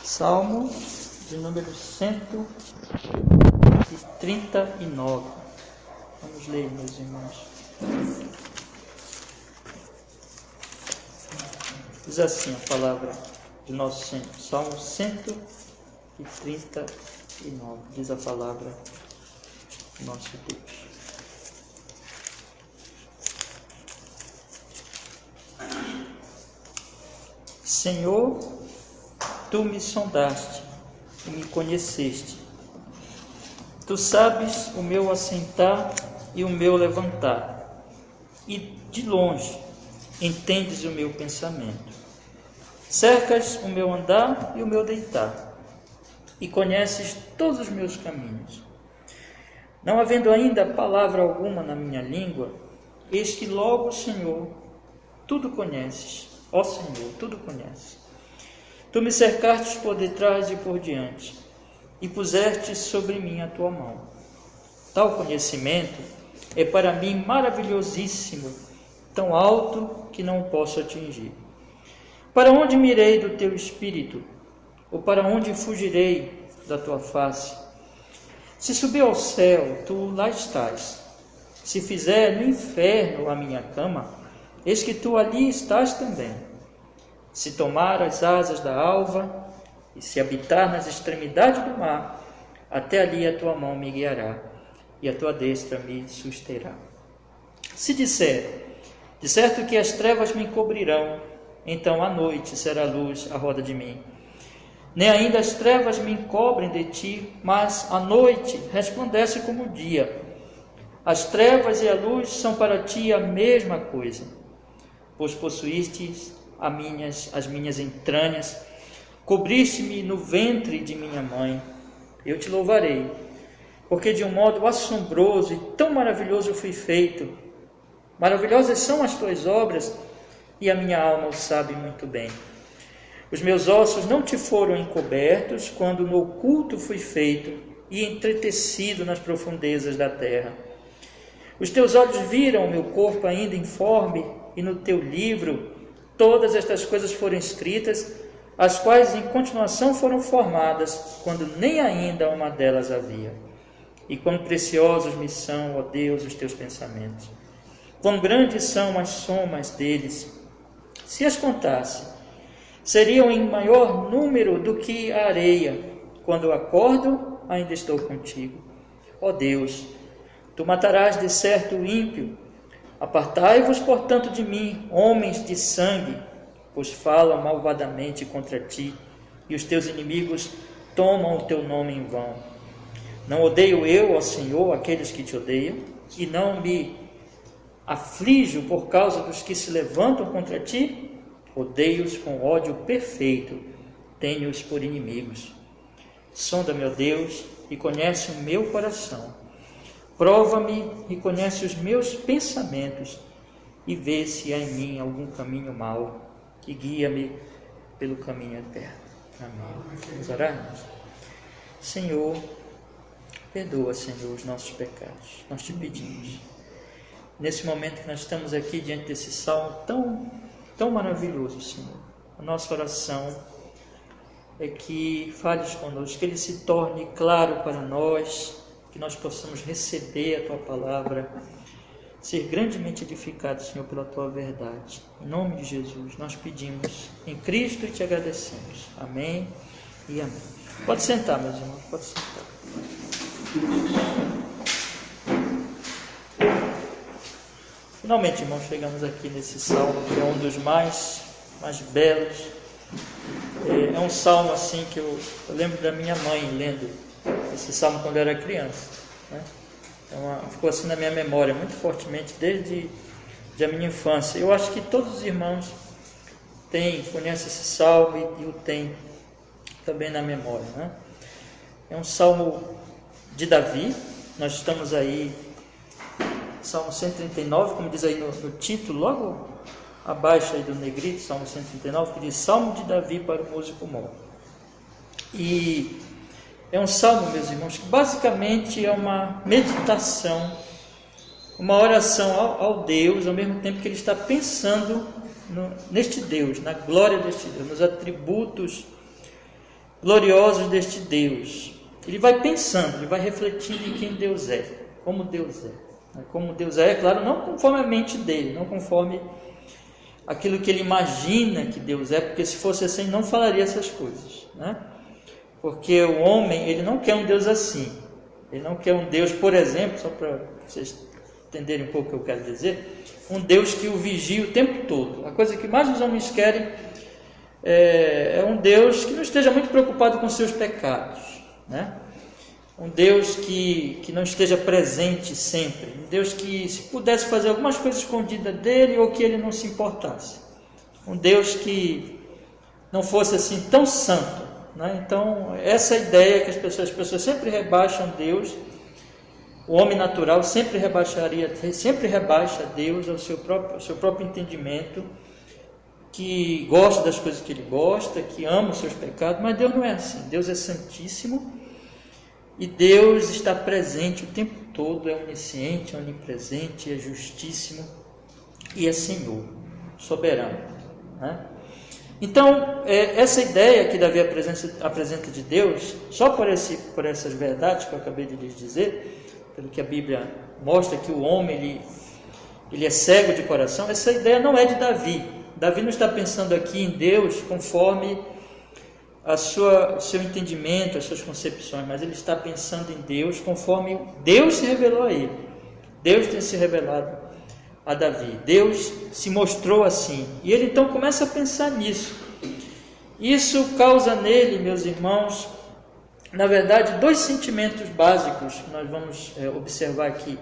Salmo de número 139. Vamos ler, meus irmãos. Diz assim a palavra de nosso Senhor. Salmo 139. Diz a palavra do nosso Deus. Senhor, Tu me sondaste e me conheceste. Tu sabes o meu assentar e o meu levantar, e de longe entendes o meu pensamento. Cercas o meu andar e o meu deitar, e conheces todos os meus caminhos. Não havendo ainda palavra alguma na minha língua, eis que logo, Senhor, tudo conheces. Ó Senhor, tudo conheces. Tu me cercastes por detrás e por diante, e puseste sobre mim a tua mão. Tal conhecimento é para mim maravilhosíssimo, tão alto que não o posso atingir. Para onde mirei do teu espírito? Ou para onde fugirei da tua face? Se subir ao céu, tu lá estás. Se fizer no inferno a minha cama, eis que tu ali estás também. Se tomar as asas da alva, e se habitar nas extremidades do mar, até ali a tua mão me guiará, e a tua destra me susterá. Se disser, de certo que as trevas me cobrirão, então a noite será luz à roda de mim. Nem ainda as trevas me encobrem de ti, mas a noite resplandece como o dia. As trevas e a luz são para ti a mesma coisa, pois possuíste as minhas entranhas, cobriste-me no ventre de minha mãe. Eu te louvarei, porque de um modo assombroso e tão maravilhoso eu fui feito. Maravilhosas são as tuas obras, e a minha alma o sabe muito bem. Os meus ossos não te foram encobertos, quando no oculto fui feito e entretecido nas profundezas da terra. Os teus olhos viram o meu corpo ainda informe, e no teu livro todas estas coisas foram escritas, as quais em continuação foram formadas, quando nem ainda uma delas havia. E quão preciosos me são, ó Deus, os teus pensamentos. Quão grandes são as somas deles. Se as contasse, seriam em maior número do que a areia. Quando eu acordo, ainda estou contigo. Ó Deus, tu matarás de certo o ímpio. Apartai-vos, portanto, de mim, homens de sangue, pois falam malvadamente contra ti, e os teus inimigos tomam o teu nome em vão. Não odeio eu, ó Senhor, aqueles que te odeiam, e não me aflijo por causa dos que se levantam contra ti? Odeio-os com ódio perfeito, tenho-os por inimigos. Sonda, meu Deus, e conhece o meu coração. Prova-me e conhece os meus pensamentos, e vê se há em mim algum caminho mau, e guia-me pelo caminho eterno. Amém. Vamos orar, irmãos? Senhor, perdoa, Senhor, os nossos pecados. Nós te pedimos. Nesse momento que nós estamos aqui diante desse salmo tão maravilhoso, Senhor, a nossa oração é que fales conosco, que ele se torne claro para nós, que nós possamos receber a Tua palavra, ser grandemente edificados, Senhor, pela Tua verdade. Em nome de Jesus, nós pedimos em Cristo e te agradecemos. Amém e amém. Pode sentar, meus irmãos, pode sentar. Finalmente, irmãos, chegamos aqui nesse salmo, que é um dos mais belos. É um salmo assim que eu lembro da minha mãe lendo esse salmo quando eu era criança, né? Então, ficou assim na minha memória muito fortemente desde a minha infância. Eu acho que todos os irmãos conhecem esse salmo e o têm também na memória, né? É um salmo de Davi. Nós estamos aí, Salmo 139, como diz aí no título, logo abaixo aí do negrito, Salmo 139, que diz Salmo de Davi para o músico bom. E é um salmo, meus irmãos, que basicamente é uma meditação, uma oração ao Deus, ao mesmo tempo que ele está pensando neste Deus, na glória deste Deus, nos atributos gloriosos deste Deus. Ele vai pensando, ele vai refletindo em quem Deus é, como Deus é. Como Deus é, claro, não conforme a mente dele, não conforme aquilo que ele imagina que Deus é, porque se fosse assim, não falaria essas coisas, né? Porque o homem, ele não quer um Deus assim. Ele não quer um Deus, por exemplo, só para vocês entenderem um pouco o que eu quero dizer, um Deus que o vigie o tempo todo. A coisa que mais os homens querem é um Deus que não esteja muito preocupado com seus pecados, né? Um Deus que não esteja presente sempre, um Deus que, se pudesse fazer algumas coisas escondidas dele, ou que ele não se importasse, um Deus que não fosse assim tão santo, né? Então, essa ideia que as pessoas sempre rebaixam Deus, o homem natural sempre rebaixa Deus ao seu próprio entendimento, que gosta das coisas que ele gosta, que ama os seus pecados, mas Deus não é assim. Deus é santíssimo e Deus está presente o tempo todo, é onisciente, é onipresente, é justíssimo e é Senhor, soberano, né? Então, essa ideia que Davi apresenta de Deus, só por essas verdades que eu acabei de lhes dizer, pelo que a Bíblia mostra que o homem ele é cego de coração, essa ideia não é de Davi. Davi não está pensando aqui em Deus conforme o seu entendimento, as suas concepções, mas ele está pensando em Deus conforme Deus se revelou a ele. Deus tem se revelado a Davi, Deus se mostrou assim, e ele então começa a pensar nisso. Isso causa nele, meus irmãos, na verdade, dois sentimentos básicos que nós vamos observar aqui.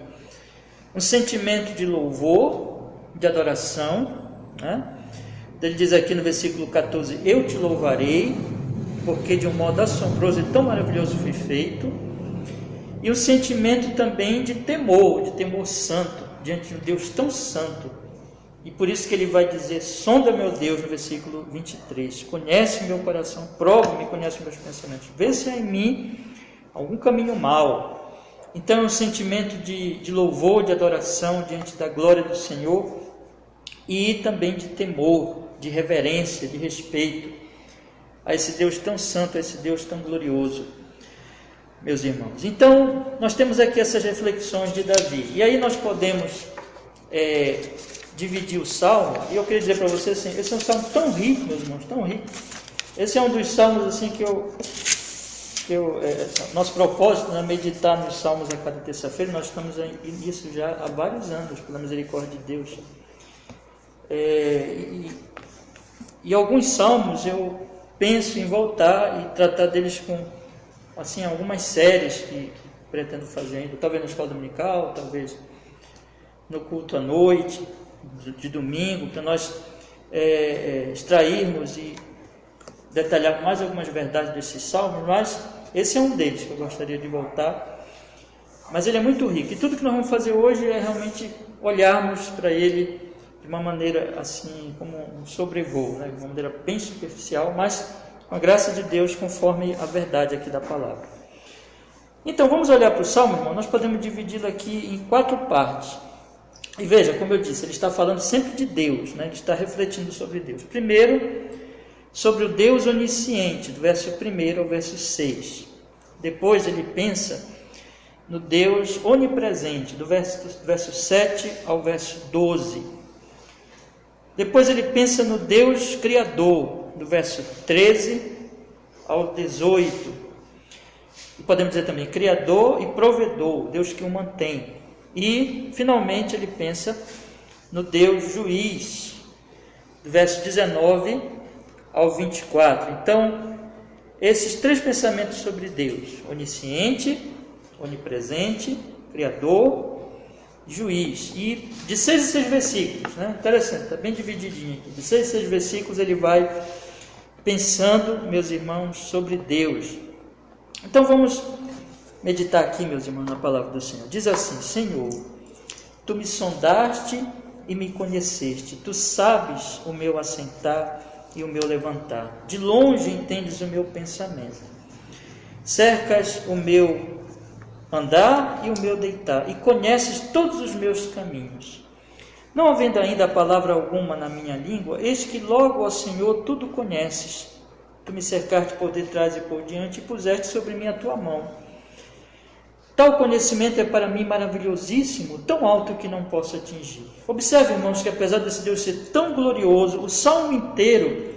Um sentimento de louvor, de adoração, né? Ele diz aqui no versículo 14, eu te louvarei, porque de um modo assombroso e tão maravilhoso fui feito. E um sentimento também de temor santo, diante de um Deus tão santo. E por isso que ele vai dizer, sonda meu Deus, no versículo 23, conhece meu coração, prova-me, conhece meus pensamentos, vê se há em mim algum caminho mau. Então é um sentimento de louvor, de adoração diante da glória do Senhor, e também de temor, de reverência, de respeito a esse Deus tão santo, a esse Deus tão glorioso, meus irmãos. Então, nós temos aqui essas reflexões de Davi, e aí nós podemos dividir o salmo, e eu queria dizer para vocês assim, esse é um salmo tão rico, meus irmãos, tão rico. Esse é um dos salmos assim nosso propósito é meditar nos salmos a cada terça-feira. Nós estamos nisso já há vários anos, pela misericórdia de Deus. E alguns salmos eu penso em voltar e tratar deles com assim, algumas séries que pretendo fazer ainda, talvez na escola dominical, talvez no culto à noite, de domingo, para nós extrairmos e detalhar mais algumas verdades desses salmos, mas esse é um deles que eu gostaria de voltar, mas ele é muito rico, e tudo que nós vamos fazer hoje é realmente olharmos para ele de uma maneira assim, como um sobrevoo, né? De uma maneira bem superficial, mas com a graça de Deus, conforme a verdade aqui da palavra. Então, vamos olhar para o Salmo, irmão. Nós podemos dividi-lo aqui em 4 partes. E veja, como eu disse, ele está falando sempre de Deus, né? Ele está refletindo sobre Deus. Primeiro, sobre o Deus onisciente, do verso 1 ao verso 6. Depois ele pensa no Deus onipresente, do verso 7 ao verso 12. Depois ele pensa no Deus criador, do verso 13 ao 18. E podemos dizer também criador e provedor, Deus que o mantém. E finalmente ele pensa no Deus juiz, do verso 19 ao 24. Então, esses 3 pensamentos sobre Deus: onisciente, onipresente, criador, juiz. E de 6 em 6 versículos, né? Interessante, está bem divididinho aqui. De 6 em 6 versículos ele vai pensando, meus irmãos, sobre Deus. Então vamos meditar aqui, meus irmãos, na palavra do Senhor. Diz assim: Senhor, tu me sondaste e me conheceste, tu sabes o meu assentar e o meu levantar, de longe entendes o meu pensamento, cercas o meu andar e o meu deitar, e conheces todos os meus caminhos. Não havendo ainda palavra alguma na minha língua, eis que logo, ó Senhor, tudo conheces, Tu me cercaste por detrás e por diante e puseste sobre mim a tua mão. Tal conhecimento é para mim maravilhosíssimo, tão alto que não posso atingir. Observe, irmãos, que apesar desse Deus ser tão glorioso, o salmo inteiro,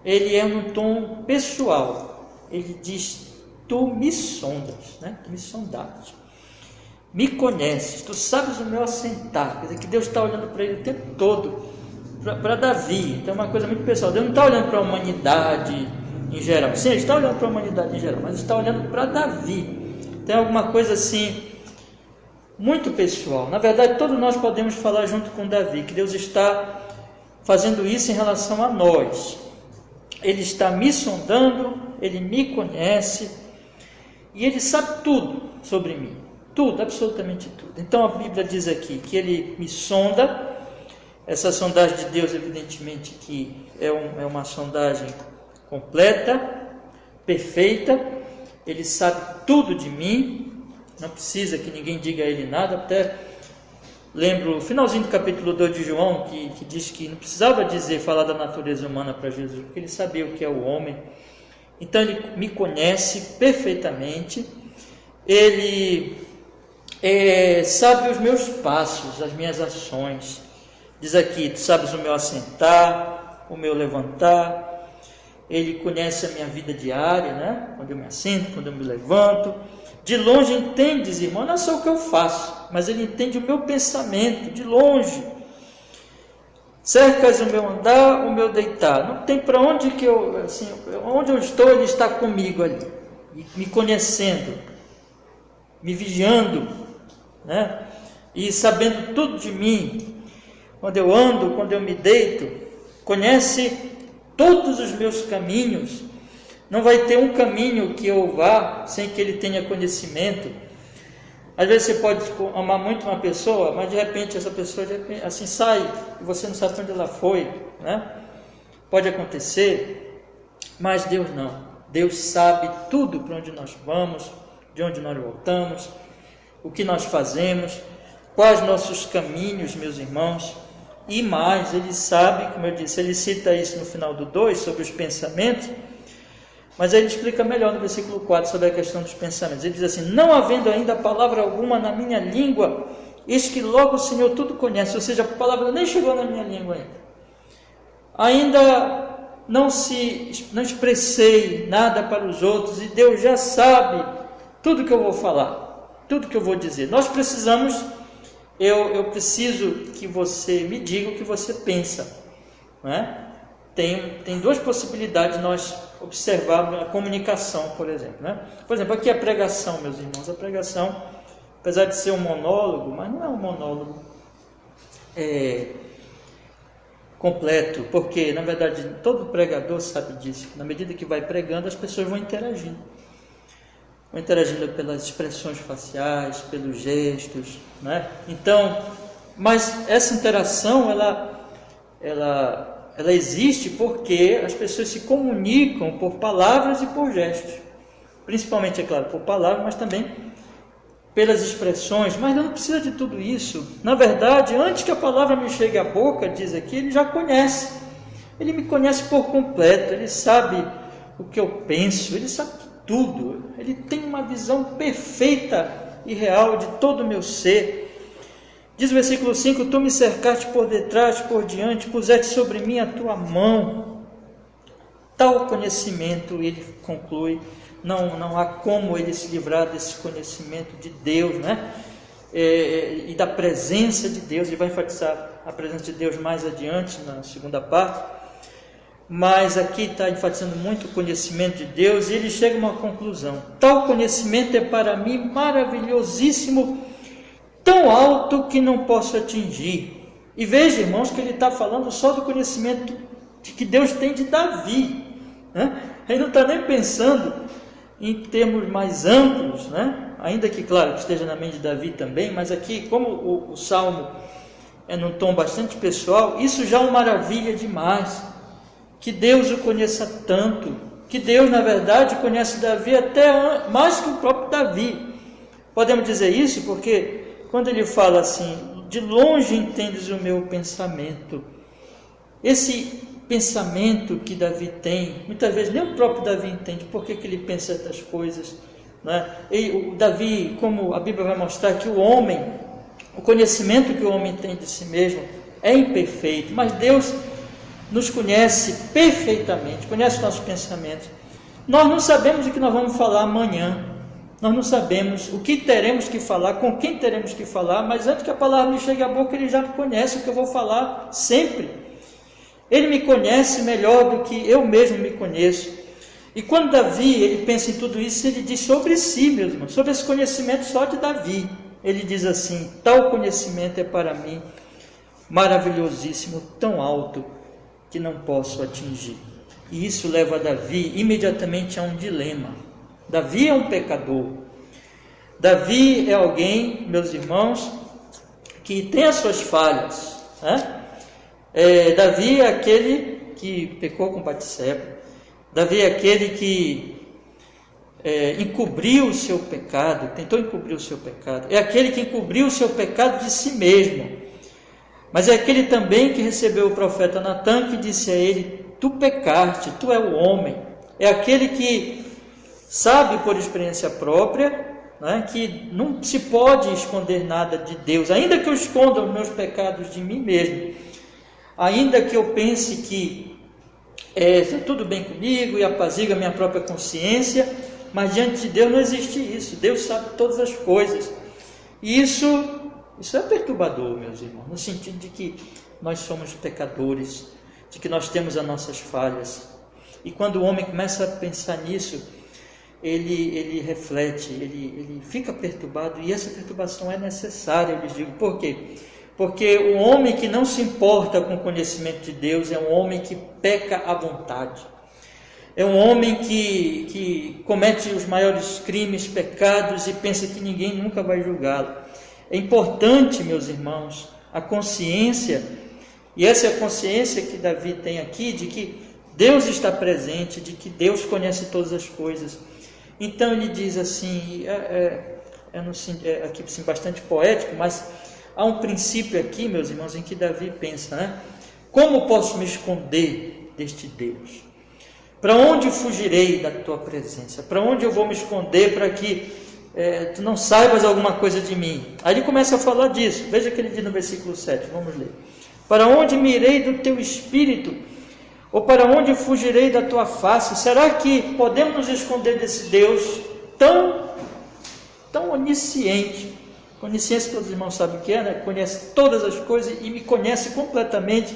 ele é num tom pessoal. Ele diz, tu me sondas, né? Tu me sondaste, me conheces, tu sabes o meu assentar. Quer dizer, que Deus está olhando para ele o tempo todo, para Davi. Então é uma coisa muito pessoal. Deus não está olhando para a humanidade em geral. Sim, ele está olhando para a humanidade em geral, mas está olhando para Davi. Tem alguma coisa assim, muito pessoal. Na verdade, todos nós podemos falar junto com Davi, que Deus está fazendo isso em relação a nós. Ele está me sondando, Ele me conhece, e Ele sabe tudo sobre mim. Tudo, absolutamente tudo. Então a Bíblia diz aqui que Ele me sonda. Essa sondagem de Deus, evidentemente, que é uma sondagem completa, perfeita. Ele sabe tudo de mim, não precisa que ninguém diga a ele nada. Até lembro o finalzinho do capítulo 2 de João, que diz que não precisava falar da natureza humana para Jesus, porque ele sabia o que é o homem. Então ele me conhece perfeitamente, ele sabe os meus passos, as minhas ações. Diz aqui, tu sabes o meu assentar, o meu levantar. Ele conhece a minha vida diária, né? Quando eu me assento, quando eu me levanto. De longe entendes, irmão, não é só o que eu faço, mas ele entende o meu pensamento, de longe. Cercas o meu andar, o meu deitar. Não tem para onde que onde eu estou, ele está comigo ali, me conhecendo, me vigiando, né? E sabendo tudo de mim. Quando eu ando, quando eu me deito, conhece todos os meus caminhos. Não vai ter um caminho que eu vá sem que ele tenha conhecimento. Às vezes você pode amar muito uma pessoa, mas de repente essa pessoa assim sai e você não sabe para onde ela foi, né? Pode acontecer, mas Deus não. Deus sabe tudo para onde nós vamos, de onde nós voltamos, o que nós fazemos, quais nossos caminhos, meus irmãos. E mais, ele sabe, como eu disse, ele cita isso no final do 2, sobre os pensamentos, mas ele explica melhor no versículo 4 sobre a questão dos pensamentos. Ele diz assim, não havendo ainda palavra alguma na minha língua, eis que logo o Senhor tudo conhece. Ou seja, a palavra nem chegou na minha língua ainda não expressei nada para os outros, e Deus já sabe tudo que eu vou falar, tudo que eu vou dizer. Nós precisamos... Eu preciso que você me diga o que você pensa, né? Tem duas possibilidades de nós observarmos a comunicação, por exemplo, né? Por exemplo, aqui a pregação, meus irmãos. A pregação, apesar de ser um monólogo, mas não é um monólogo completo, porque, na verdade, todo pregador sabe disso. Na medida que vai pregando, as pessoas vão interagindo pelas expressões faciais, pelos gestos, né? Então, mas essa interação, ela existe porque as pessoas se comunicam por palavras e por gestos, principalmente, é claro, por palavras, mas também pelas expressões. Mas não precisa de tudo isso. Na verdade, antes que a palavra me chegue à boca, diz aqui, ele já conhece. Ele me conhece por completo, ele sabe o que eu penso, ele sabe tudo, ele tem uma visão perfeita e real de todo o meu ser. Diz o versículo 5, tu me cercaste por detrás, por diante, puseste sobre mim a tua mão. Tal conhecimento, ele conclui, não há como ele se livrar desse conhecimento de Deus, né? E da presença de Deus. Ele vai enfatizar a presença de Deus mais adiante, na segunda parte. Mas aqui está enfatizando muito o conhecimento de Deus, e ele chega a uma conclusão. Tal conhecimento é para mim maravilhosíssimo, tão alto que não posso atingir. E veja, irmãos, que ele está falando só do conhecimento que Deus tem de Davi, né? Ele não está nem pensando em termos mais amplos, né? Ainda que, claro, que esteja na mente de Davi também, mas aqui, como o salmo é num tom bastante pessoal, isso já o maravilha demais. Que Deus o conheça tanto, que Deus, na verdade, conhece Davi até mais que o próprio Davi. Podemos dizer isso porque quando ele fala assim, de longe entendes o meu pensamento, esse pensamento que Davi tem. Muitas vezes nem o próprio Davi entende por que ele pensa essas coisas, né? E o Davi, como a Bíblia vai mostrar, que o homem, o conhecimento que o homem tem de si mesmo é imperfeito, mas Deus nos conhece perfeitamente, conhece nossos pensamentos. Nós não sabemos o que nós vamos falar amanhã, nós não sabemos o que teremos que falar, com quem teremos que falar, mas antes que a palavra me chegue à boca, Ele já conhece o que eu vou falar sempre. Ele me conhece melhor do que eu mesmo me conheço. E quando Davi, ele pensa em tudo isso, ele diz sobre si, meus irmãos, sobre esse conhecimento só de Davi. Ele diz assim: tal conhecimento é para mim maravilhosíssimo, tão alto que não posso atingir. E isso leva a Davi imediatamente a um dilema. Davi é um pecador. Davi é alguém, meus irmãos, que tem as suas falhas, né? Davi é aquele que pecou com Batseba. Davi é aquele que encobriu o seu pecado, tentou encobrir o seu pecado. É aquele que encobriu o seu pecado de si mesmo. Mas é aquele também que recebeu o profeta Natan, que disse a ele: tu pecaste, tu é o homem. É aquele que sabe por experiência própria, né, que não se pode esconder nada de Deus, ainda que eu esconda os meus pecados de mim mesmo, ainda que eu pense que está tudo bem comigo e apaziga a minha própria consciência, mas diante de Deus não existe isso. Deus sabe todas as coisas. E isso é perturbador, meus irmãos, no sentido de que nós somos pecadores, de que nós temos as nossas falhas. E quando o homem começa a pensar nisso, ele reflete, ele fica perturbado, e essa perturbação é necessária, eu lhes digo. Por quê? Porque o homem que não se importa com o conhecimento de Deus é um homem que peca à vontade. É um homem que comete os maiores crimes, pecados, e pensa que ninguém nunca vai julgá-lo. É importante, meus irmãos, a consciência, e essa é a consciência que Davi tem aqui, de que Deus está presente, de que Deus conhece todas as coisas. Então ele diz assim, aqui assim, bastante poético, mas há um princípio aqui, meus irmãos, em que Davi pensa, né? Como posso me esconder deste Deus? Para onde fugirei da tua presença? Para onde eu vou me esconder para que tu não saibas alguma coisa de mim? Aí ele começa a falar disso. Veja o que ele diz no versículo 7, vamos ler. Para onde me irei do teu espírito? Ou para onde fugirei da tua face? Será que podemos nos esconder desse Deus tão onisciente? Onisciência, todos os irmãos sabem o que é, né? Conhece todas as coisas e me conhece completamente.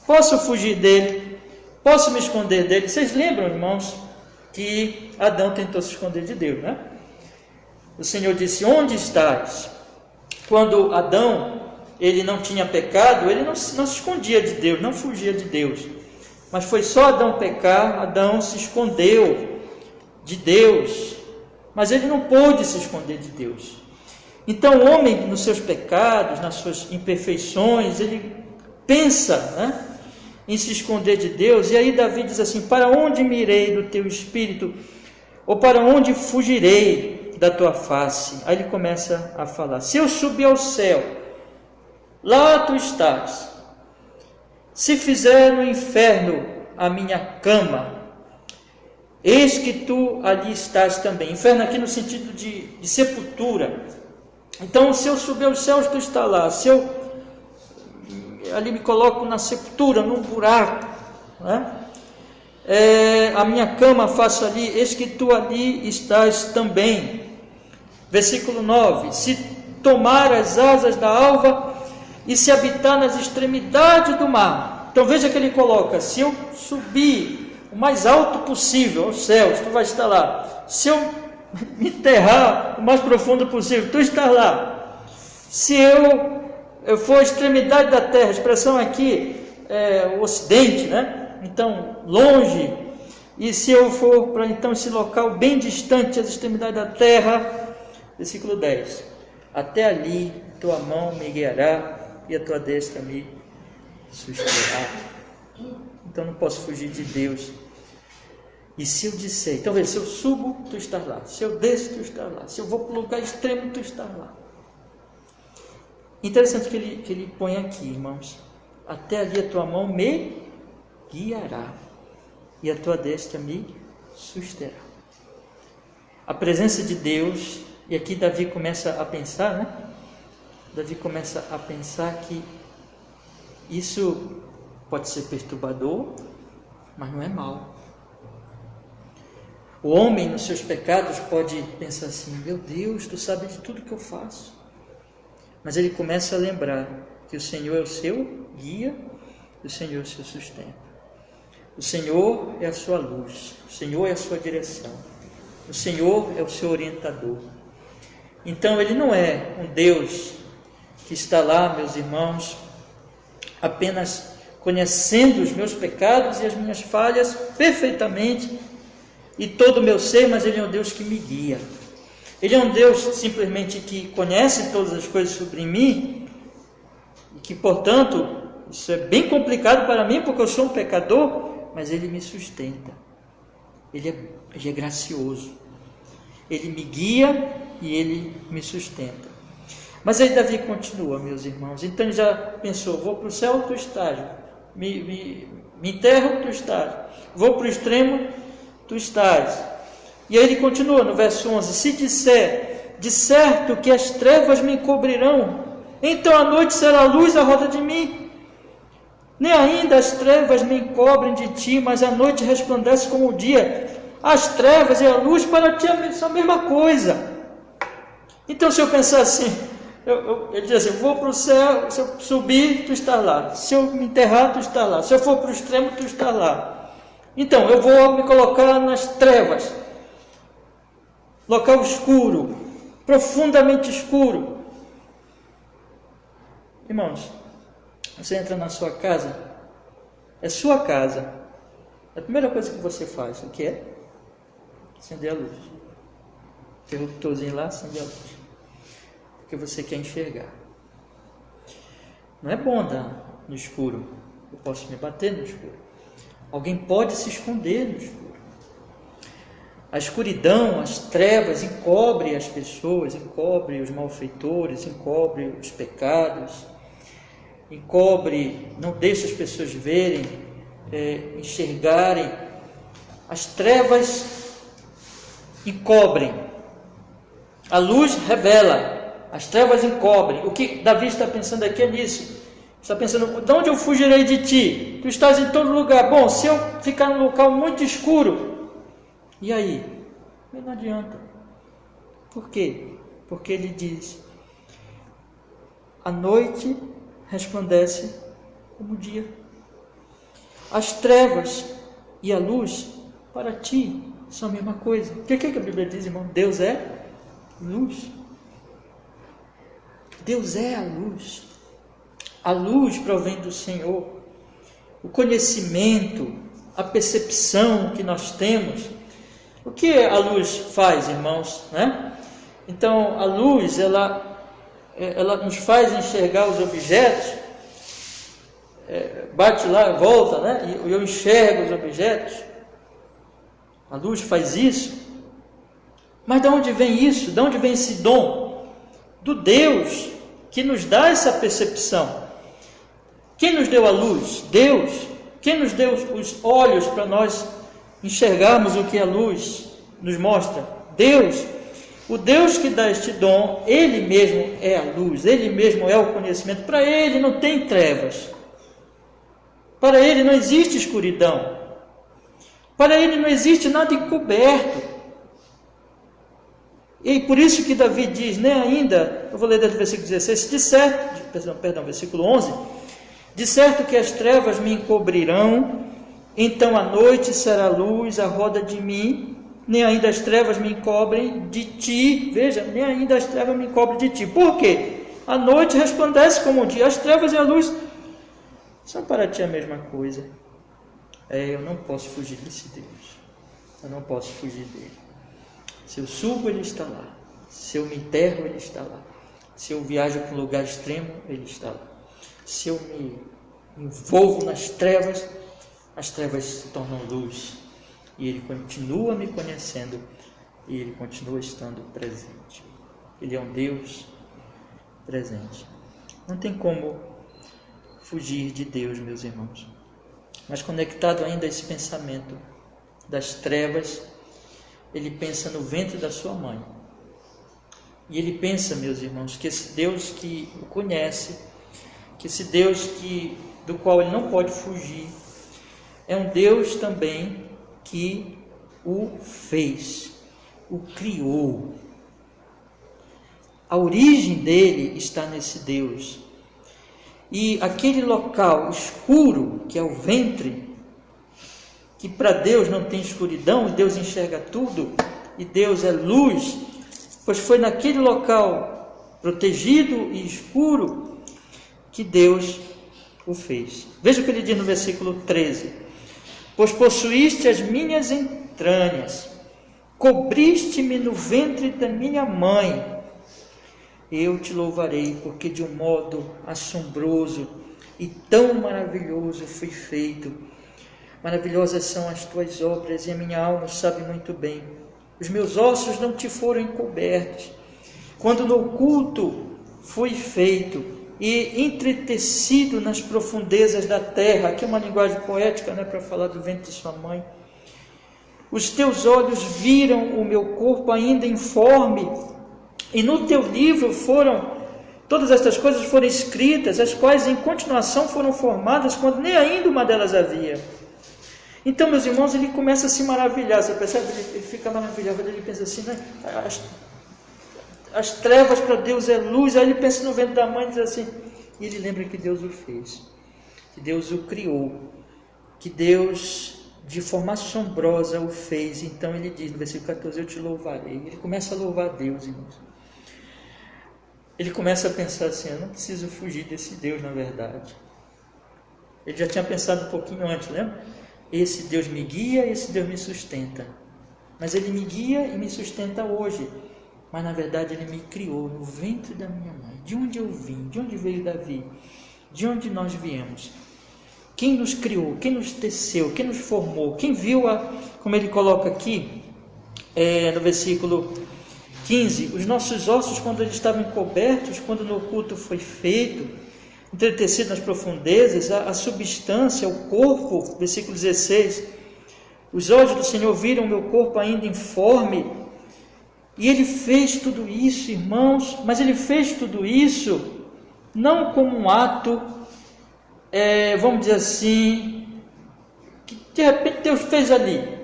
Posso fugir dele? Posso me esconder dele? Vocês lembram, irmãos, que Adão tentou se esconder de Deus, né? O Senhor disse: onde estás? Quando Adão, ele não tinha pecado, ele não se escondia de Deus, não fugia de Deus. Mas foi só Adão pecar, Adão se escondeu de Deus. Mas ele não pôde se esconder de Deus. Então o homem, nos seus pecados, nas suas imperfeições, ele pensa, né, em se esconder de Deus. E aí Davi diz assim: para onde me irei do teu espírito? Ou para onde fugirei da tua face? Aí ele começa a falar: se eu subir ao céu, lá tu estás. Se fizer no inferno a minha cama, eis que tu ali estás também. Inferno aqui no sentido de sepultura. Então, se eu subir aos céus, tu está lá. Se eu ali me coloco na sepultura, num buraco, né? A minha cama faço ali, eis que tu ali estás também. Versículo 9: se tomar as asas da alva e se habitar nas extremidades do mar. Então veja que ele coloca: se eu subir o mais alto possível aos céus, tu vai estar lá. Se eu me enterrar o mais profundo possível, tu estás lá. Se eu for à extremidade da terra, a expressão aqui é o ocidente, né? Então, longe. E se eu for para então esse local bem distante, as extremidades da terra, versículo 10: até ali tua mão me guiará e a tua destra me susterá. Então não posso fugir de Deus. E se eu disser, então veja, se eu subo, tu estás lá. Se eu desço, tu estás lá. Se eu vou para o lugar extremo, tu estás lá. Interessante que ele põe aqui, irmãos: até ali a tua mão me guiará, e a tua destra me susterá. A presença de Deus, e aqui Davi começa a pensar, né? Davi começa a pensar que isso pode ser perturbador, mas não é mal. O homem, nos seus pecados, pode pensar assim: meu Deus, tu sabes de tudo que eu faço. Mas ele começa a lembrar que o Senhor é o seu guia, e o Senhor é o seu sustento. O Senhor é a sua luz, o Senhor é a sua direção, o Senhor é o seu orientador. Então ele não é um Deus que está lá, meus irmãos, apenas conhecendo os meus pecados e as minhas falhas perfeitamente e todo o meu ser, mas ele é um Deus que me guia. Ele é um Deus simplesmente que conhece todas as coisas sobre mim e que, portanto, isso é bem complicado para mim porque eu sou um pecador, mas ele me sustenta. Ele é gracioso. Ele me guia e ele me sustenta. Mas aí Davi continua, meus irmãos. Então ele já pensou: vou para o céu, tu estás. Me enterro, tu estás. Vou para o extremo, tu estás. E aí ele continua no verso 11: se disser, de certo que as trevas me encobrirão, então a noite será luz à roda de mim. Nem ainda as trevas me encobrem de ti, mas a noite resplandece como o dia. As trevas e a luz para ti são a mesma coisa. Então, se eu pensar assim, ele diz assim: eu vou para o céu, se eu subir, tu estás lá. Se eu me enterrar, tu estás lá. Se eu for para o extremo, tu estás lá. Então, eu vou me colocar nas trevas, local escuro, profundamente escuro. Irmãos, você entra na sua casa, é sua casa. A primeira coisa que você faz, o que é? Acender a luz. Interruptorzinho lá, acender a luz. Porque você quer enxergar. Não é bom andar no escuro. Eu posso me bater no escuro. Alguém pode se esconder no escuro. A escuridão, as trevas encobrem as pessoas, encobrem os malfeitores, encobrem os pecados, encobre, não deixa as pessoas verem, enxergarem. As trevas encobrem, a luz revela, as trevas encobrem. O que Davi está pensando aqui é nisso. Está pensando: de onde eu fugirei de ti? Tu estás em todo lugar. Bom, se eu ficar num local muito escuro, e aí? Não adianta. Por quê? Porque ele diz: a noite resplandece como o dia. As trevas e a luz para ti são a mesma coisa. O que a Bíblia diz, irmão? Deus é luz. Deus é a luz. A luz provém do Senhor. O conhecimento, a percepção que nós temos. O que a luz faz, irmãos? Né? Então, a luz, ela nos faz enxergar os objetos, bate lá, volta, né? E eu enxergo os objetos. A luz faz isso. Mas de onde vem isso? De onde vem esse dom? Do Deus que nos dá essa percepção. Quem nos deu a luz? Deus. Quem nos deu os olhos para nós enxergarmos o que a luz nos mostra? Deus. O Deus que dá este dom, Ele mesmo é a luz, Ele mesmo é o conhecimento. Para Ele não tem trevas. Para Ele não existe escuridão. Para Ele não existe nada encoberto. E por isso que Davi diz, nem ainda, eu vou ler do versículo 16, versículo 11, de certo que as trevas me encobrirão, então a noite será luz à roda de mim, nem ainda as trevas me encobrem de ti. Veja, nem ainda as trevas me encobrem de ti. Por quê? A noite resplandece como o dia, as trevas e a luz são para ti a mesma coisa. Eu não posso fugir desse Deus. Eu não posso fugir dele. Se eu subo, ele está lá. Se eu me enterro, ele está lá. Se eu viajo para um lugar extremo, ele está lá. Se eu me envolvo nas trevas, as trevas se tornam luz. E Ele continua me conhecendo. E Ele continua estando presente. Ele é um Deus presente. Não tem como fugir de Deus, meus irmãos. Mas conectado ainda a esse pensamento das trevas, ele pensa no ventre da sua mãe. E ele pensa, meus irmãos, que esse Deus que o conhece, que esse Deus do qual ele não pode fugir, é um Deus também que o fez, o criou. A origem dele está nesse Deus. E aquele local escuro, que é o ventre, que para Deus não tem escuridão, e Deus enxerga tudo, e Deus é luz, pois foi naquele local protegido e escuro que Deus o fez. Veja o que ele diz no versículo 13: pois possuíste as minhas entranhas, cobriste-me no ventre da minha mãe. Eu te louvarei, porque de um modo assombroso e tão maravilhoso fui feito. Maravilhosas são as tuas obras, e a minha alma sabe muito bem. Os meus ossos não te foram encobertos, quando no oculto fui feito e entretecido nas profundezas da terra. Aqui é uma linguagem poética, né, para falar do ventre de sua mãe. Os teus olhos viram o meu corpo ainda informe, e no teu livro todas estas coisas foram escritas, as quais em continuação foram formadas, quando nem ainda uma delas havia. Então, meus irmãos, ele começa a se maravilhar, você percebe? Ele fica maravilhado, ele pensa assim, né? As trevas para Deus é luz. Aí ele pensa no ventre da mãe e diz assim, e ele lembra que Deus o fez, que Deus o criou, que Deus de forma assombrosa o fez. Então ele diz no versículo 14, eu te louvarei. Ele começa a louvar a Deus, irmãos. Ele começa a pensar assim, eu não preciso fugir desse Deus, na verdade. Ele já tinha pensado um pouquinho antes, lembra? Esse Deus me guia, esse Deus me sustenta. Mas ele me guia e me sustenta hoje. Mas na verdade ele me criou no ventre da minha mãe. De onde eu vim? De onde veio Davi? De onde nós viemos? Quem nos criou? Quem nos teceu? Quem nos formou? Quem viu, como ele coloca aqui, no versículo 15, os nossos ossos quando eles estavam encobertos, quando no oculto foi feito, entretecido nas profundezas, a substância, o corpo, versículo 16, os olhos do Senhor viram o meu corpo ainda informe, e ele fez tudo isso, irmãos, mas ele fez tudo isso não como um ato, vamos dizer assim, que de repente Deus fez ali,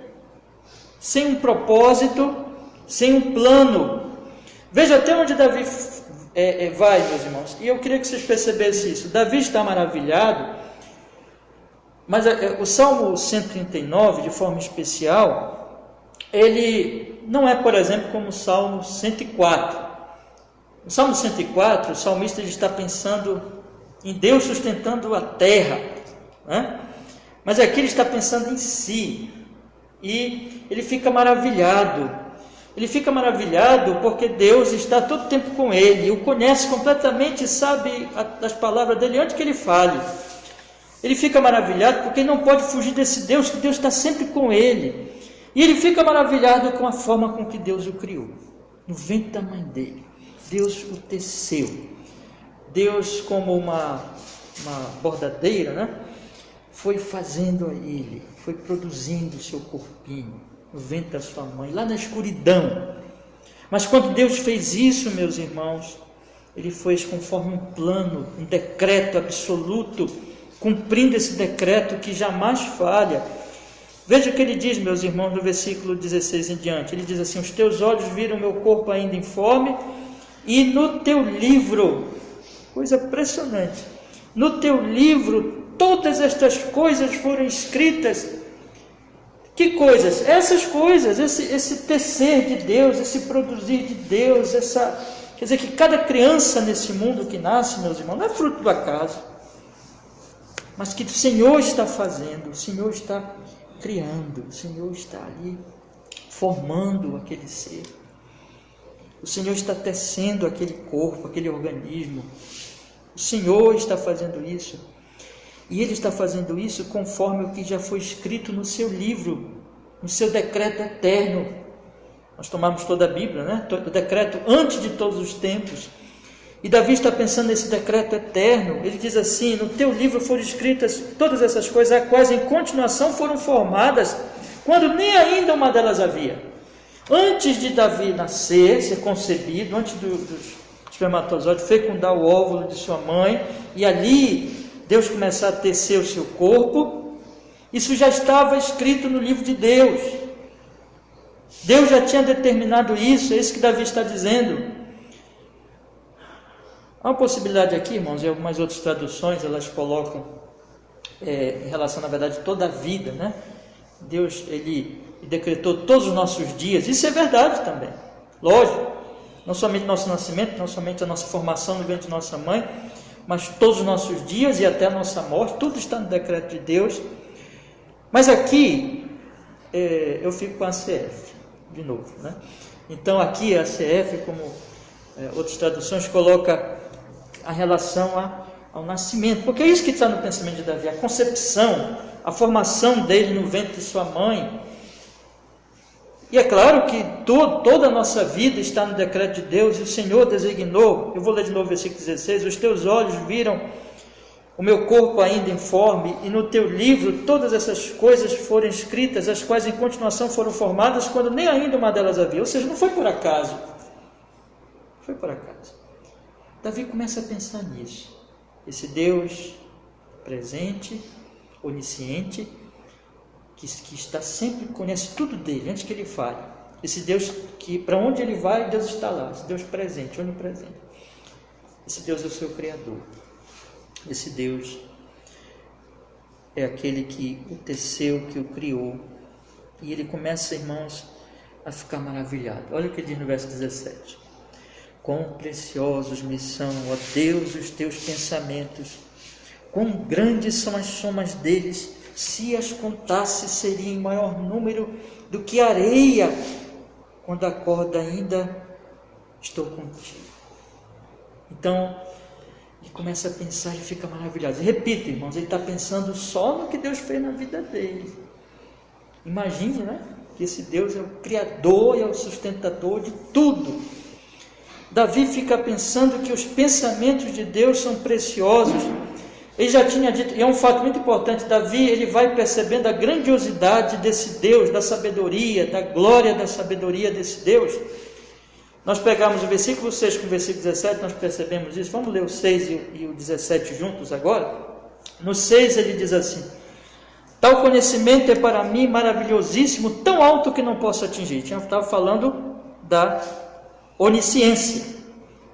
sem um propósito, sem um plano. Veja até onde Davi vai, meus irmãos, e eu queria que vocês percebessem isso. Davi está maravilhado, mas o Salmo 139, de forma especial, ele não é, por exemplo, como o Salmo 104. No Salmo 104, o salmista está pensando em Deus sustentando a terra, né? Mas aqui ele está pensando em si, e ele fica maravilhado. Ele fica maravilhado porque Deus está todo tempo com ele, o conhece completamente, sabe as palavras dele antes que ele fale. Ele fica maravilhado porque ele não pode fugir desse Deus, que Deus está sempre com ele. E ele fica maravilhado com a forma com que Deus o criou, no ventre da mãe dele. Deus o teceu. Deus, como uma bordadeira, né? Foi fazendo a ele, foi produzindo o seu corpinho no ventre da sua mãe, lá na escuridão. Mas quando Deus fez isso, meus irmãos, ele fez conforme um plano, um decreto absoluto, cumprindo esse decreto que jamais falha. Veja o que ele diz, meus irmãos, no versículo 16 em diante. Ele diz assim, os teus olhos viram meu corpo ainda informe, e no teu livro, coisa impressionante, no teu livro todas estas coisas foram escritas. Que coisas? Essas coisas, esse tecer de Deus, esse produzir de Deus, quer dizer que cada criança nesse mundo que nasce, meus irmãos, não é fruto do acaso, mas que o Senhor está fazendo, o Senhor está criando, o Senhor está ali formando aquele ser, o Senhor está tecendo aquele corpo, aquele organismo, o Senhor está fazendo isso. E Ele está fazendo isso conforme o que já foi escrito no seu livro, no seu decreto eterno. Nós tomamos toda a Bíblia, né? O decreto antes de todos os tempos. E Davi está pensando nesse decreto eterno. Ele diz assim: no teu livro foram escritas todas essas coisas, as quais em continuação foram formadas, quando nem ainda uma delas havia. Antes de Davi nascer, ser concebido, antes dos espermatozoide fecundar o óvulo de sua mãe, e ali Deus começar a tecer o seu corpo, isso já estava escrito no livro de Deus. Deus já tinha determinado isso, é isso que Davi está dizendo. Há uma possibilidade aqui, irmãos, e algumas outras traduções, elas colocam em relação, na verdade, toda a vida, né? Deus, Ele decretou todos os nossos dias, isso é verdade também, lógico, não somente nosso nascimento, não somente a nossa formação no ventre de nossa mãe, mas todos os nossos dias e até a nossa morte, tudo está no decreto de Deus. Mas aqui, eu fico com a CF, de novo, né? Então aqui a CF, como outras traduções, coloca a relação ao nascimento, porque é isso que está no pensamento de Davi, a concepção, a formação dele no ventre de sua mãe. E é claro que toda a nossa vida está no decreto de Deus, e o Senhor designou, eu vou ler de novo o versículo 16, os teus olhos viram o meu corpo ainda informe, e no teu livro todas essas coisas foram escritas, as quais em continuação foram formadas, quando nem ainda uma delas havia. Ou seja, não foi por acaso. Foi por acaso. Davi começa a pensar nisso. Esse Deus presente, onisciente, que está sempre, conhece tudo dele, antes que ele fale. Esse Deus que, para onde ele vai, Deus está lá. Esse Deus presente, onipresente. Esse Deus é o seu Criador. Esse Deus é aquele que o teceu, que o criou. E ele começa, irmãos, a ficar maravilhado. Olha o que ele diz no verso 17. Quão preciosos me são, ó Deus, os teus pensamentos. Quão grandes são as somas deles. Se as contasse, seria em maior número do que a areia. Quando acorda ainda, estou contigo. Então, ele começa a pensar e fica maravilhado. Repito, irmãos, ele está pensando só no que Deus fez na vida dele. Imagine, né? Que esse Deus é o Criador e é o sustentador de tudo. Davi fica pensando que os pensamentos de Deus são preciosos. Ele já tinha dito, e é um fato muito importante, Davi, ele vai percebendo a grandiosidade desse Deus, da sabedoria, da glória da sabedoria desse Deus. Nós pegamos o versículo 6 com o versículo 17, nós percebemos isso. Vamos ler o 6 e o 17 juntos agora? No 6 ele diz assim: tal conhecimento é para mim maravilhosíssimo, tão alto que não posso atingir. Eu estava falando da onisciência.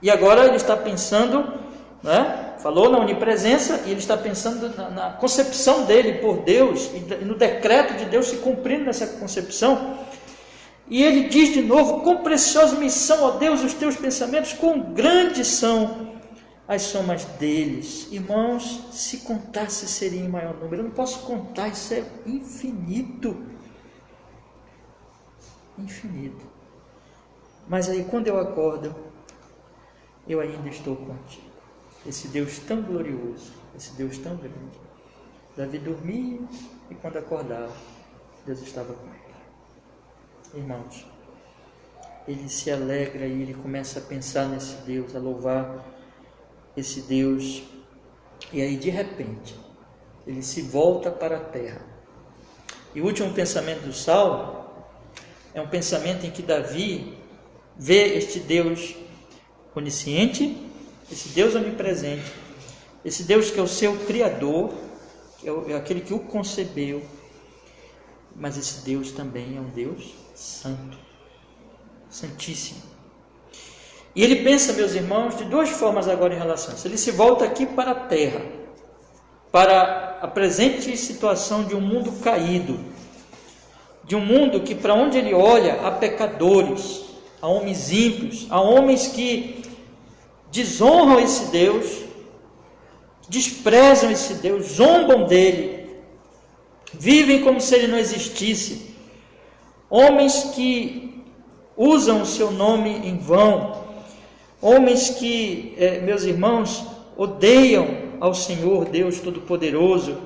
E agora ele está pensando, né? Falou na onipresença, e ele está pensando na concepção dele por Deus, e no decreto de Deus se cumprindo nessa concepção. E ele diz de novo: quão preciosos me são, ó Deus, os teus pensamentos, quão grandes são as somas deles. Irmãos, se contasse seria em maior número. Eu não posso contar, isso é infinito. Infinito. Mas aí quando eu acordo, eu ainda estou contigo. Esse Deus tão glorioso, esse Deus tão grande. Davi dormia e quando acordava, Deus estava com ele. Irmãos, ele se alegra e ele começa a pensar nesse Deus, a louvar esse Deus. E aí de repente, ele se volta para a terra. E o último pensamento do Salmo é um pensamento em que Davi vê este Deus onisciente, esse Deus onipresente, esse Deus que é o seu Criador, que é aquele que o concebeu, mas esse Deus também é um Deus santo, santíssimo. E ele pensa, meus irmãos, de duas formas agora em relação a isso. Ele se volta aqui para a terra, para a presente situação de um mundo caído, de um mundo que, para onde ele olha, há pecadores, há homens ímpios, há homens que desonram esse Deus, desprezam esse Deus, zombam dele, vivem como se ele não existisse, homens que usam o seu nome em vão, homens que, meus irmãos, odeiam ao Senhor Deus Todo-Poderoso.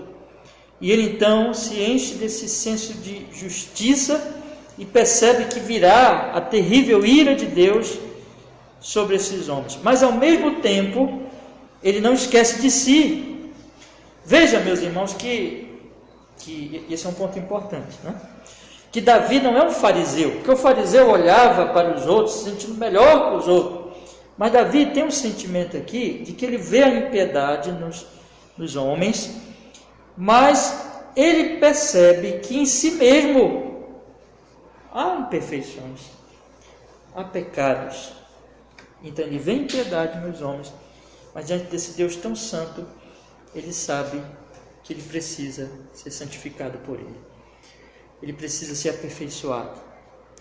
E ele então se enche desse senso de justiça e percebe que virá a terrível ira de Deus sobre esses homens, mas ao mesmo tempo ele não esquece de si. Veja, meus irmãos, que esse é um ponto importante, né? Que Davi não é um fariseu, porque o fariseu olhava para os outros se sentindo melhor que os outros, mas Davi tem um sentimento aqui de que ele vê a impiedade nos homens, mas ele percebe que em si mesmo há imperfeições, há pecados. Então ele vê impiedade nos homens, mas diante desse Deus tão santo, ele sabe que ele precisa ser santificado por ele. Ele precisa ser aperfeiçoado.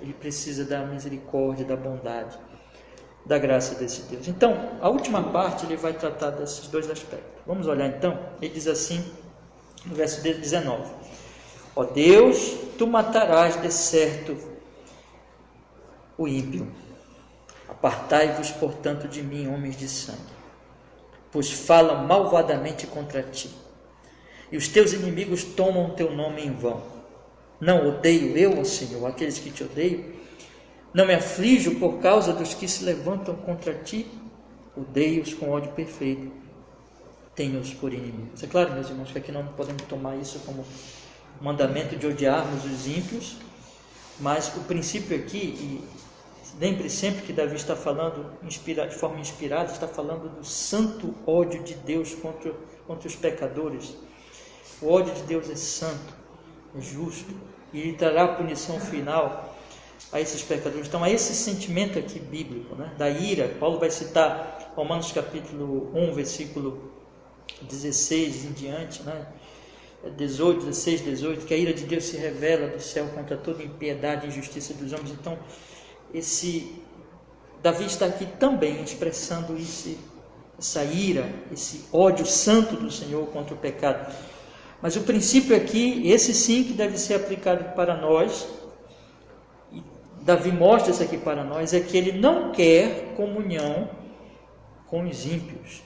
Ele precisa da misericórdia, da bondade, da graça desse Deus. Então, a última parte ele vai tratar desses dois aspectos. Vamos olhar então. Ele diz assim, no verso 19: ó Deus, tu matarás de certo o ímpio. Apartai-vos, portanto, de mim, homens de sangue, pois falam malvadamente contra ti, e os teus inimigos tomam teu nome em vão. Não odeio eu, ó Senhor, aqueles que te odeiam? Não me aflijo por causa dos que se levantam contra ti? Odeio-os com ódio perfeito, tenho-os por inimigos. É claro, meus irmãos, que aqui não podemos tomar isso como mandamento de odiarmos os ímpios, mas o princípio aqui, e lembre sempre que Davi está falando de forma inspirada, está falando do santo ódio de Deus contra os pecadores. O ódio de Deus é santo, é justo, e ele trará a punição final a esses pecadores. Então, há esse sentimento aqui bíblico, né, da ira. Paulo vai citar Romanos capítulo 1, versículo 16 em diante, né, 16, 18, que a ira de Deus se revela do céu contra toda impiedade e injustiça dos homens. Então, Davi está aqui também expressando essa ira, esse ódio santo do Senhor contra o pecado. Mas o princípio aqui, esse sim que deve ser aplicado para nós, e Davi mostra isso aqui para nós, é que ele não quer comunhão com os ímpios.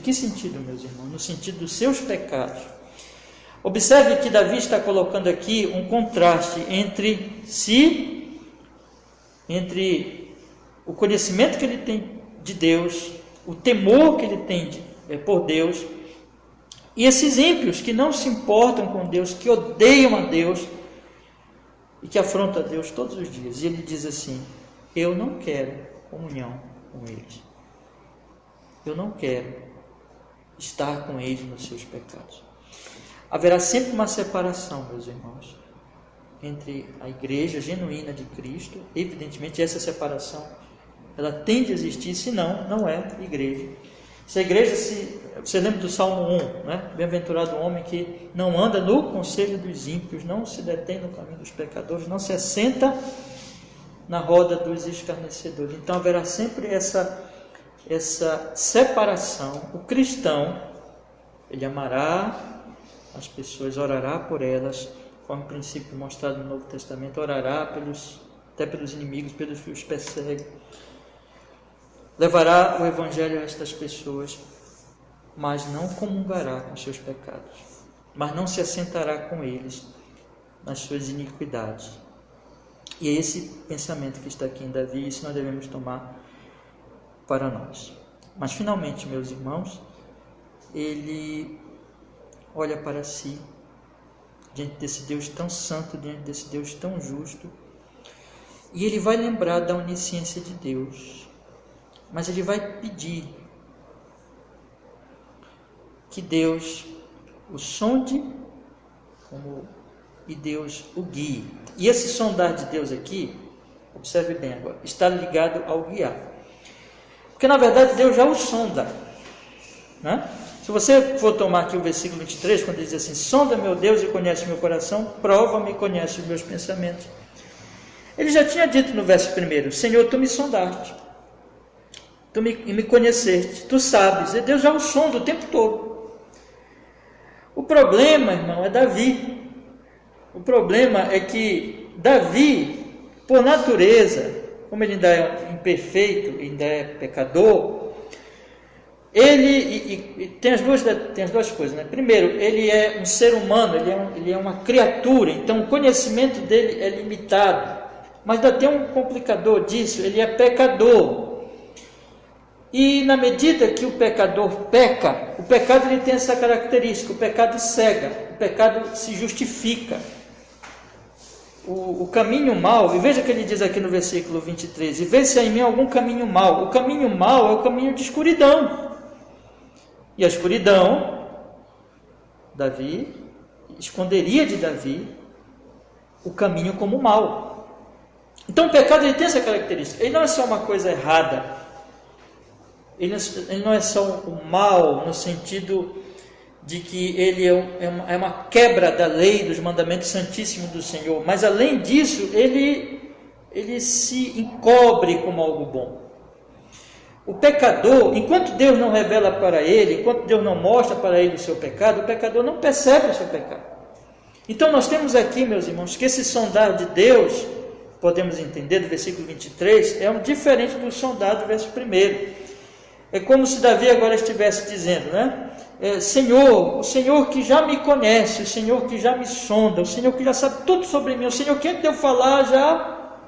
Que sentido, meus irmãos? No sentido dos seus pecados. Observe que Davi está colocando aqui um contraste entre o conhecimento que ele tem de Deus, o temor que ele tem por Deus, e esses ímpios que não se importam com Deus, que odeiam a Deus e que afrontam a Deus todos os dias. E ele diz assim: eu não quero comunhão com eles. Eu não quero estar com eles nos seus pecados. Haverá sempre uma separação, meus irmãos, entre a igreja genuína de Cristo. Evidentemente, essa separação ela tem de existir, senão não é igreja. Se a igreja, você lembra do Salmo 1, né? Bem-aventurado o homem que não anda no conselho dos ímpios, não se detém no caminho dos pecadores, não se assenta na roda dos escarnecedores. Então haverá sempre essa separação. O cristão, ele amará as pessoas, orará por elas, conforme o princípio mostrado no Novo Testamento, orará até pelos inimigos, pelos que os perseguem, levará o evangelho a estas pessoas, mas não comungará com seus pecados, mas não se assentará com eles nas suas iniquidades. E é esse pensamento que está aqui em Davi, isso nós devemos tomar para nós. Mas finalmente, meus irmãos, ele olha para si, diante desse Deus tão santo, diante desse Deus tão justo, e ele vai lembrar da onisciência de Deus, mas ele vai pedir que Deus o sonde e Deus o guie. E esse sondar de Deus aqui, observe bem agora, está ligado ao guiar. Porque na verdade Deus já o sonda, né? Se você for tomar aqui o versículo 23, quando ele diz assim: sonda meu Deus e conhece meu coração, prova-me e conhece os meus pensamentos. Ele já tinha dito no verso 1: Senhor, tu me sondaste, tu me conheceste, tu sabes. E Deus já o sonda o tempo todo. O problema, irmão, é Davi. O problema é que Davi, por natureza, como ele ainda é imperfeito, ainda é pecador, ele tem as duas coisas, né? Primeiro, ele é um ser humano, ele é uma criatura, então o conhecimento dele é limitado. Mas ainda tem um complicador disso: ele é pecador. E na medida que o pecador peca, o pecado ele tem essa característica, o pecado cega, o pecado se justifica. O caminho mau, e veja que ele diz aqui no versículo 23, e vê se há em mim algum caminho mau. O caminho mau é o caminho de escuridão. E a escuridão, Davi, esconderia de Davi o caminho como mal. Então o pecado ele tem essa característica, ele não é só uma coisa errada, ele não é só o mal no sentido de que ele é uma quebra da lei, dos mandamentos santíssimos do Senhor, mas além disso, ele se encobre como algo bom. O pecador, enquanto Deus não revela para ele, enquanto Deus não mostra para ele o seu pecado, o pecador não percebe o seu pecado. Então nós temos aqui, meus irmãos, que esse sondar de Deus, podemos entender do versículo 23, é diferente do sondar do verso 1. É como se Davi agora estivesse dizendo, né? Senhor, o Senhor que já me conhece, o Senhor que já me sonda, o Senhor que já sabe tudo sobre mim, o Senhor que antes de eu falar já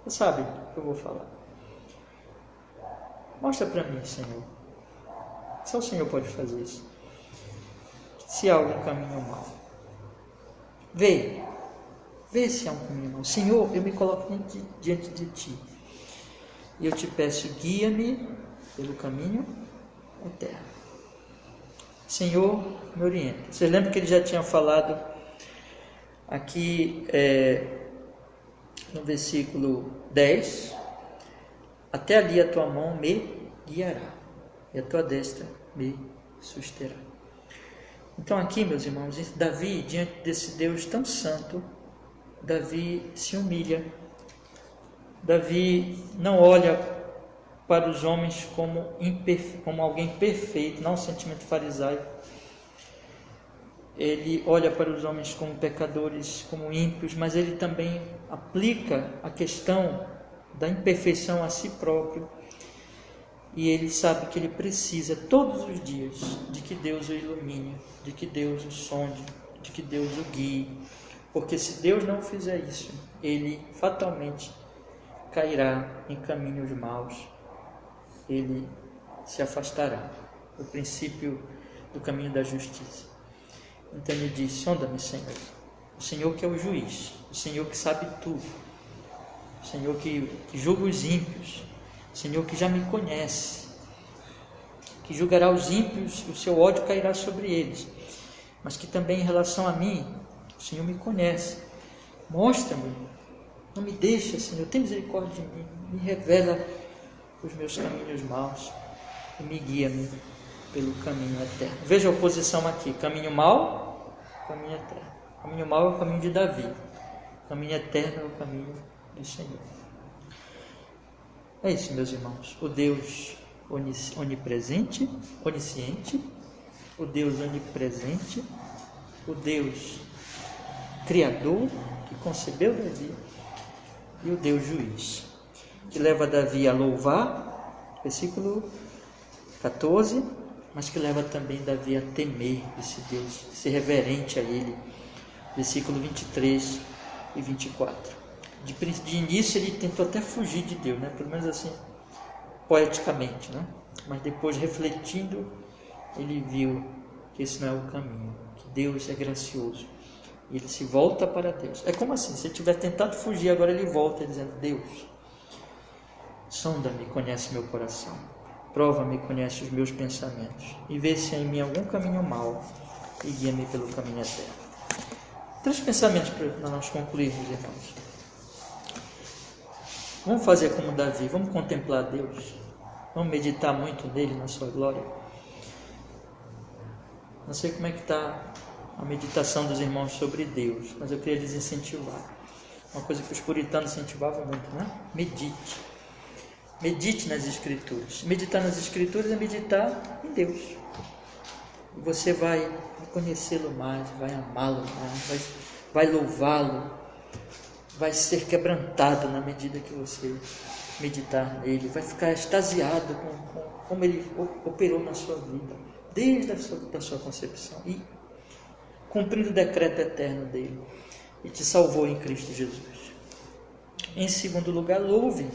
sabe o que eu vou falar. Mostra para mim, Senhor. Só o Senhor pode fazer isso. Se há algum caminho mau. Vê se há um caminho mau. Senhor, eu me coloco diante de Ti. E eu te peço, guia-me pelo caminho eterno. Senhor, me orienta. Vocês lembram que ele já tinha falado aqui no versículo 10, até ali a tua mão me guiará, e a tua destra me susterá. Então aqui, meus irmãos, Davi, diante desse Deus tão santo, Davi se humilha. Davi não olha para os homens como alguém perfeito, não um sentimento farisaico. Ele olha para os homens como pecadores, como ímpios, mas ele também aplica a questão da imperfeição a si próprio. E ele sabe que ele precisa todos os dias de que Deus o ilumine, de que Deus o sonde, de que Deus o guie. Porque se Deus não fizer isso, ele fatalmente cairá em caminhos maus, ele se afastará do princípio do caminho da justiça. Então ele diz, sonda-me, Senhor, o Senhor que é o juiz, o Senhor que sabe tudo, o Senhor que julga os ímpios, o Senhor que já me conhece, que julgará os ímpios, o seu ódio cairá sobre eles, mas que também em relação a mim, o Senhor me conhece. Mostra-me, não me deixa, Senhor, tem misericórdia de mim, me revela os meus caminhos maus e me guia-me pelo caminho eterno. Veja a oposição aqui, caminho mau, caminho eterno. Caminho mau é o caminho de Davi, caminho eterno é o caminho do Senhor. É isso, meus irmãos, o Deus onipresente, onisciente, o Deus onipresente, o Deus criador que concebeu Davi e o Deus juiz, que leva Davi a louvar, versículo 14, mas que leva também Davi a temer esse Deus, ser reverente a ele, versículo 23 e 24. De início ele tentou até fugir de Deus, né? Pelo menos assim, poeticamente, né? Mas depois, refletindo, ele viu que esse não é o caminho, que Deus é gracioso. E ele se volta para Deus. É como assim, se ele tiver tentado fugir, agora ele volta dizendo, Deus, sonda-me, conhece meu coração, prova-me, conhece os meus pensamentos, e vê se há em mim algum caminho mau, e guia-me pelo caminho eterno. 3 pensamentos para nós concluirmos, irmãos. Vamos fazer como Davi, vamos contemplar Deus, vamos meditar muito nele, na sua glória. Não sei como é que está a meditação dos irmãos sobre Deus, mas eu queria lhes incentivar. Uma coisa que os puritanos incentivavam muito, né? Medite. Medite nas Escrituras. Meditar nas Escrituras é meditar em Deus. E você vai conhecê-lo mais, vai amá-lo mais, vai louvá-lo, vai ser quebrantado na medida que você meditar nele, vai ficar extasiado com como ele operou na sua vida, desde a sua concepção, e cumprindo o decreto eterno dele, e te salvou em Cristo Jesus. Em segundo lugar, louve.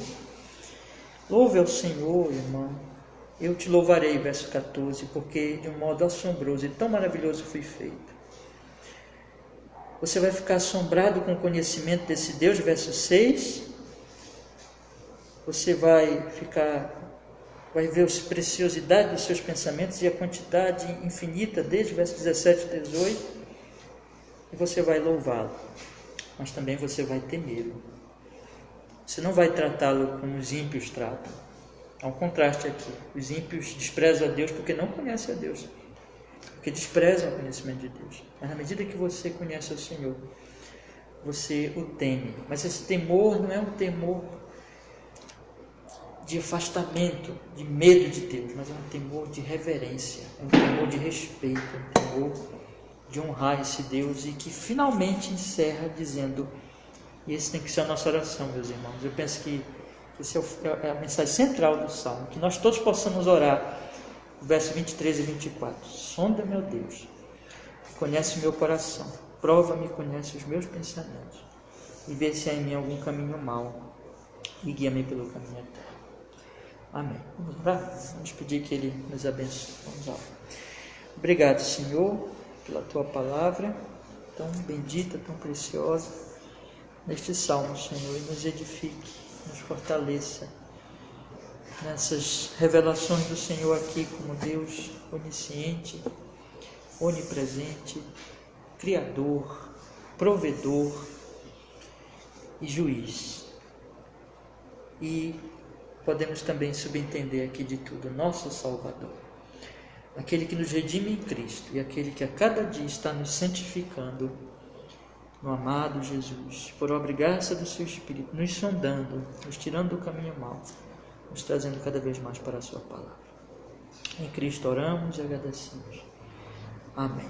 Louve ao Senhor, irmão. Eu te louvarei, verso 14, porque de um modo assombroso e tão maravilhoso fui feito. Você vai ficar assombrado com o conhecimento desse Deus, verso 6. Você vai ver a preciosidade dos seus pensamentos e a quantidade infinita desde verso 17 e 18. E você vai louvá-lo. Mas também você vai temê-lo. Você não vai tratá-lo como os ímpios tratam. Há um contraste aqui. Os ímpios desprezam a Deus porque não conhecem a Deus. Porque desprezam o conhecimento de Deus. Mas na medida que você conhece o Senhor, você o teme. Mas esse temor não é um temor de afastamento, de medo de Deus, mas é um temor de reverência, é um temor de respeito, é um temor de honrar esse Deus, e que finalmente encerra dizendo, e esse tem que ser a nossa oração, meus irmãos. Eu penso que essa é a mensagem central do Salmo, que nós todos possamos orar, verso 23 e 24. Sonda, meu Deus, conhece o meu coração, prova-me e conhece os meus pensamentos, e vê se há em mim algum caminho mau, e guia-me pelo caminho eterno. Amém. Vamos orar? Vamos pedir que Ele nos abençoe. Vamos orar. Obrigado, Senhor, pela Tua palavra, tão bendita, tão preciosa, neste salmo, Senhor, e nos edifique, nos fortaleça nessas revelações do Senhor aqui como Deus onisciente, onipresente, Criador, provedor e juiz. E podemos também subentender aqui de tudo, nosso Salvador, aquele que nos redime em Cristo e aquele que a cada dia está nos santificando no amado Jesus, por obra e graça do seu Espírito, nos sondando, nos tirando do caminho mau, nos trazendo cada vez mais para a sua palavra. Em Cristo oramos e agradecemos. Amém.